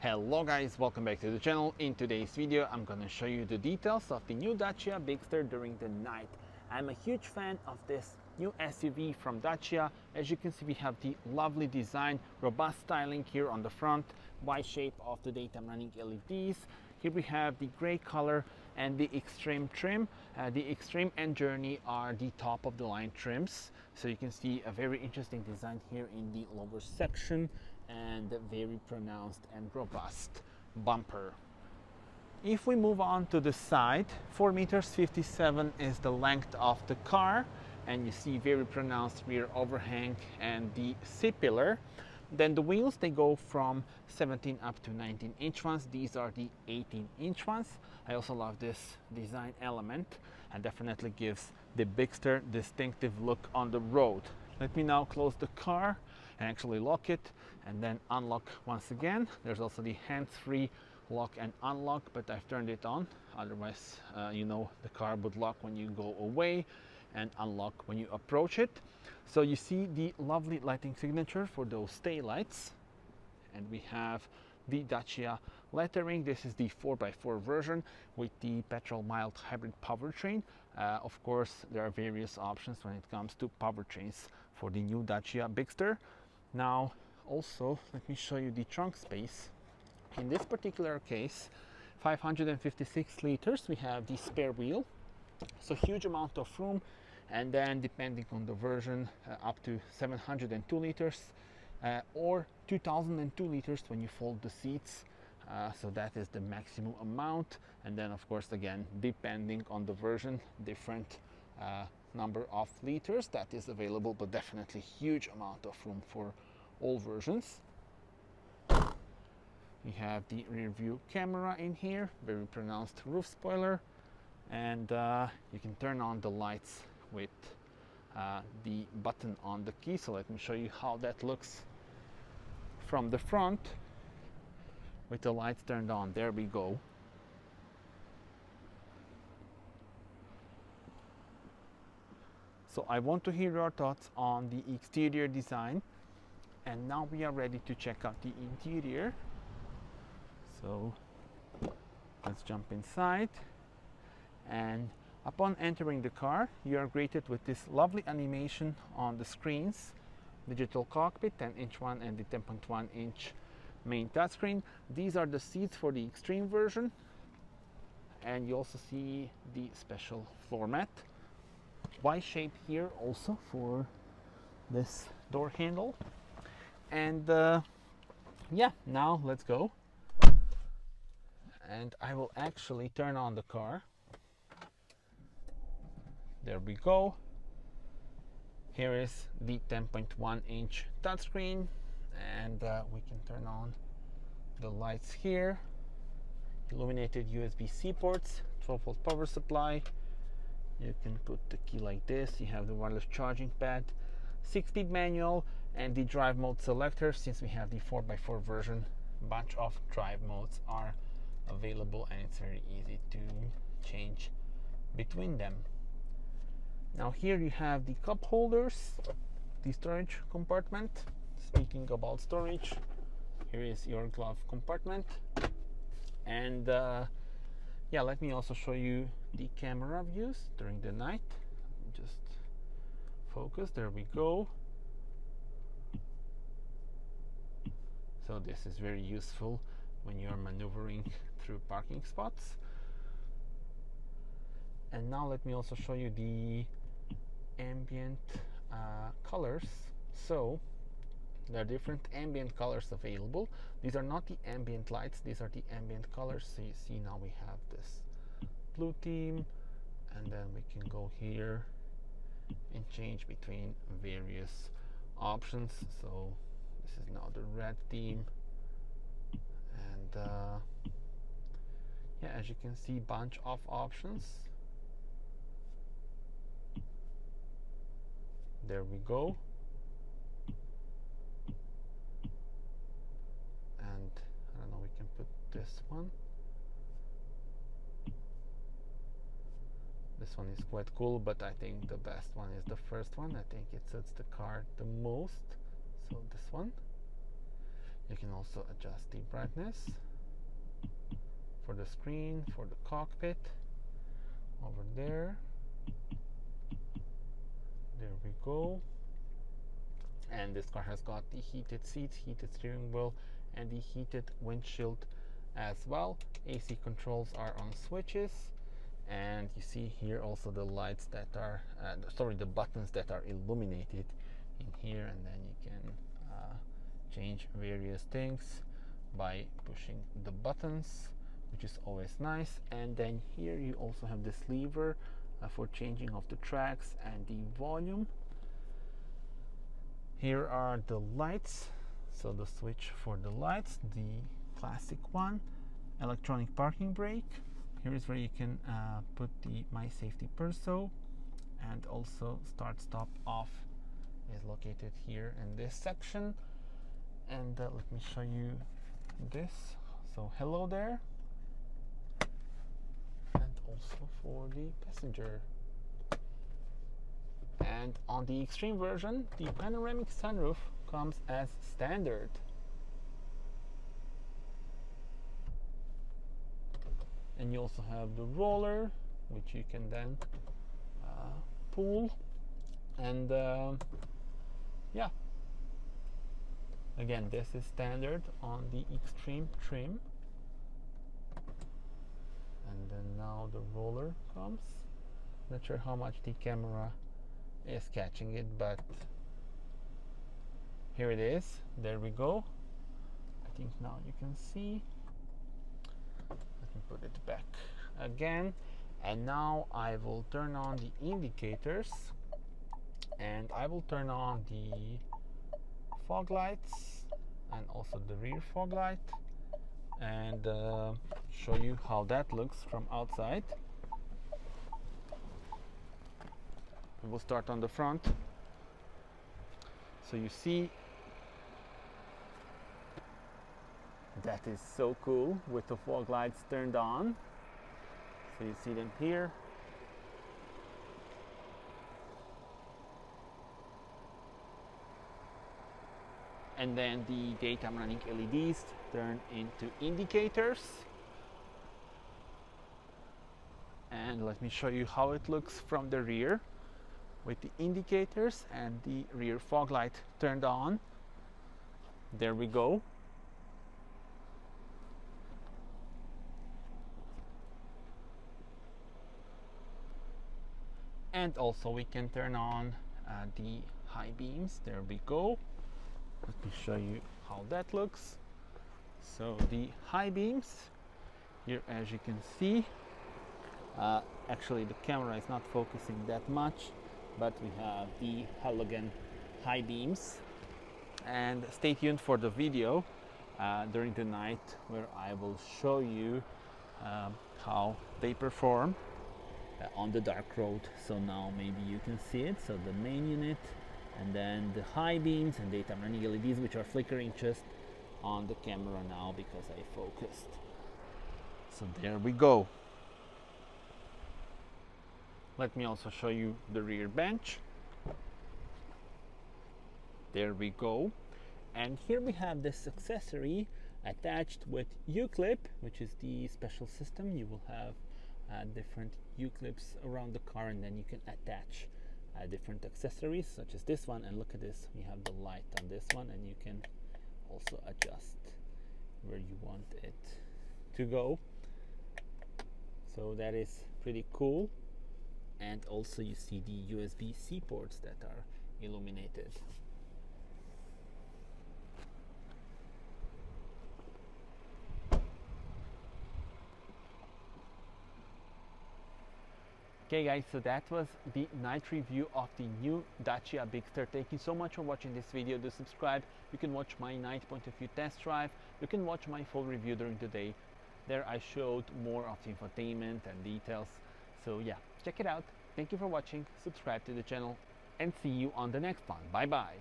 Hello guys, welcome back to the channel. In today's video I'm gonna show you the details of the new Dacia Bigster during the night. I'm a huge fan of this new SUV from Dacia. As you can see, we have the lovely design, robust styling here on the front, wide shape of the daytime running LEDs. Here we have the gray color and the extreme trim. The extreme and journey are the top of the line trims. So you can see a very interesting design here in the lower section and a very pronounced and robust bumper. If we move on to the side, 4 meters 57 is the length of the car, and you see very pronounced rear overhang and the C-pillar. Then the wheels, they go from 17 up to 19-inch ones. These are the 18-inch ones. I also love this design element and definitely gives the Bigster distinctive look on the road. Let me now close the car and actually lock it and then unlock once again. There's also the hands-free lock and unlock, but I've turned it on. Otherwise, the car would lock when you go away and unlock when you approach it. So you see the lovely lighting signature for those tail lights, and we have the Dacia lettering. This is the 4x4 version with the petrol mild hybrid powertrain. Of course, there are various options when it comes to powertrains for the new Dacia Bigster. Now, also, let me show you the trunk space. In this particular case, 556 liters, we have the spare wheel, so huge amount of room, and then depending on the version, up to 702 liters or 2002 liters when you fold the seats. So that is the maximum amount, and then of course again depending on the version, different number of liters that is available, but definitely huge amount of room for all versions. We have the rear view camera in here, very pronounced roof spoiler, and you can turn on the lights with the button on the key. So let me show you how that looks from the front with the lights turned on. There we go. So I want to hear your thoughts on the exterior design, and now we are ready to check out the interior. So let's jump inside, and upon entering the car you are greeted with this lovely animation on the screens, digital cockpit, 10-inch one and the 10.1-inch main touchscreen. These are the seats for the extreme version, and you also see the special floor mat. Y shape here also for this door handle, and yeah, now let's go. And I will actually turn on the car. There we go. Here is the 10.1-inch touchscreen, and we can turn on the lights here. Illuminated USB-C ports, 12-volt power supply. You can put the key like this. You have the wireless charging pad, 6-speed manual, and the drive mode selector. Since we have the 4x4 version, bunch of drive modes are available, and it's very easy to change between them. Now here you have the cup holders, the storage compartment. Speaking about storage, here is your glove compartment, and yeah, let me also show you the camera views during the night. Just focus, there we go. So this is very useful when you're maneuvering through parking spots. And now let me also show you the ambient colors. So there are different ambient colors available. These are not the ambient lights, these are the ambient colors. So you see now we have this blue theme, and then we can go here and change between various options. So this is now the red theme, and yeah, as you can see, bunch of options. There we go. And I don't know, we can put this one. This one is quite cool, but I think the best one is the first one. I think it suits the car the most. So this one. You can also adjust the brightness for the screen, for the cockpit, over there. There we go. And this car has got the heated seats, heated steering wheel, and the heated windshield as well. AC controls are on switches, and you see here also the lights that are the buttons that are illuminated in here, and then you can change various things by pushing the buttons, which is always nice. And then here you also have this lever for changing of the tracks and the volume. Here are the lights, so the switch for the lights, the classic one, electronic parking brake. Here is where you can put the My Safety Perso, and also start stop off is located here in this section. And let me show you this. So hello there, and also for the passenger. And on the extreme version, the panoramic sunroof comes as standard. And you also have the roller, which you can then pull. And yeah, again, this is standard on the extreme trim. And then now the roller comes. Not sure how much the camera is catching it, but here it is. There we go. I think now you can see. Let me put it back again, and now I will turn on the indicators, and I will turn on the fog lights and also the rear fog light, and show you how that looks from outside. We will start on the front. So you see, that is so cool with the fog lights turned on. So you see them here. And then the daytime running LEDs turn into indicators. And let me show you how it looks from the rear, with the indicators and the rear fog light turned on. There we go. And also we can turn on the high beams. There we go. Let me show you how that looks. So the high beams here, as you can see, actually the camera is not focusing that much, but we have the halogen high beams. And stay tuned for the video during the night, where I will show you how they perform on the dark road. So now maybe you can see it. So the main unit, and then the high beams and daytime running LEDs, which are flickering just on the camera now because I focused. So there we go. Let me also show you the rear bench. There we go. And here we have this accessory attached with U-clip, which is the special system. You will have different U-clips around the car, and then you can attach different accessories such as this one. And look at this, we have the light on this one, and you can also adjust where you want it to go. So that is pretty cool. And also you see the USB-C ports that are illuminated. Okay guys, so that was the night review of the new Dacia Bigster. Thank you so much for watching this video. Do subscribe. You can watch my night point of view test drive. You can watch my full review during the day. There I showed more of the infotainment and details. So yeah, check it out. Thank you for watching. Subscribe to the channel, and see you on the next one. Bye bye.